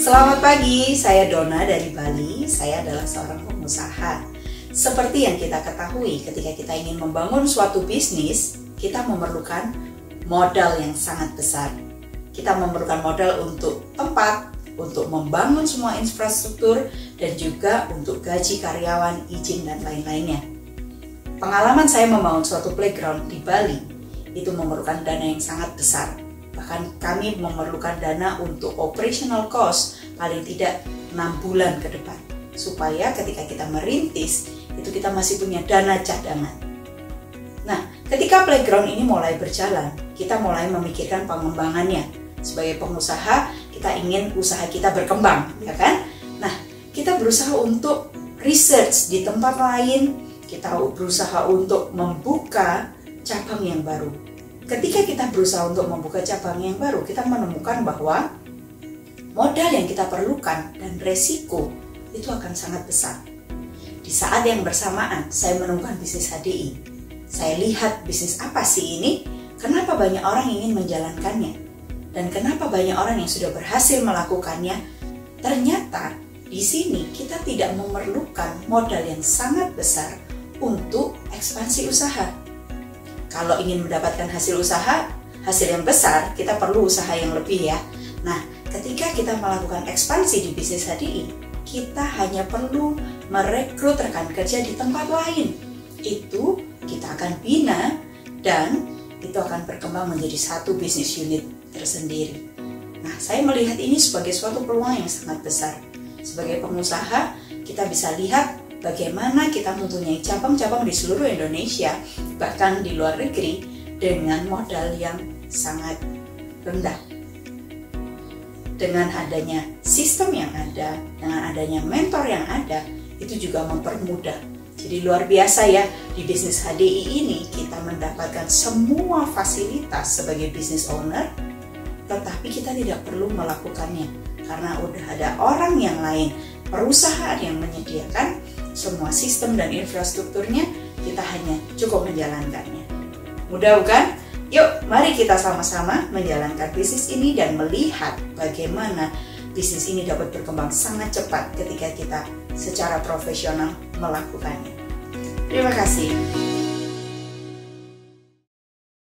Selamat pagi, saya Donna dari Bali. Saya adalah seorang pengusaha. Seperti yang kita ketahui, ketika kita ingin membangun suatu bisnis, kita memerlukan modal yang sangat besar. Kita memerlukan modal untuk tempat, untuk membangun semua infrastruktur, dan juga untuk gaji karyawan, izin, dan lain-lainnya. Pengalaman saya membangun suatu playground di Bali, itu memerlukan dana yang sangat besar. Bahkan kami memerlukan dana untuk operational cost paling tidak 6 bulan ke depan, supaya ketika kita merintis itu kita masih punya dana cadangan. Nah, ketika playground ini mulai berjalan, kita mulai memikirkan pengembangannya. Sebagai pengusaha, kita ingin usaha kita berkembang, ya kan? Nah, kita berusaha untuk research di tempat lain, kita berusaha untuk membuka cabang yang baru. Ketika kita berusaha untuk membuka cabang yang baru, kita menemukan bahwa modal yang kita perlukan dan resiko itu akan sangat besar. Di saat yang bersamaan, saya menemukan bisnis HDI. Saya lihat bisnis apa sih ini, kenapa banyak orang ingin menjalankannya, dan kenapa banyak orang yang sudah berhasil melakukannya. Ternyata di sini kita tidak memerlukan modal yang sangat besar untuk ekspansi usaha. Kalau ingin mendapatkan hasil yang besar, kita perlu usaha yang lebih ya. Nah, ketika kita melakukan ekspansi di bisnis HDI, kita hanya perlu merekrut rekan kerja di tempat lain. Itu kita akan bina dan itu akan berkembang menjadi satu bisnis unit tersendiri. Nah, saya melihat ini sebagai suatu peluang yang sangat besar. Sebagai pengusaha, kita bisa lihat bagaimana kita mempunyai cabang-cabang di seluruh Indonesia, bahkan di luar negeri, dengan modal yang sangat rendah. Dengan adanya sistem yang ada, dengan adanya mentor yang ada, itu juga mempermudah. Jadi luar biasa ya, di bisnis HDI ini kita mendapatkan semua fasilitas sebagai business owner, tetapi kita tidak perlu melakukannya, karena udah ada orang yang lain, perusahaan yang menyediakan semua sistem dan infrastrukturnya, kita hanya cukup menjalankannya. Mudah bukan? Yuk, mari kita sama-sama menjalankan bisnis ini dan melihat bagaimana bisnis ini dapat berkembang sangat cepat ketika kita secara profesional melakukannya. Terima kasih.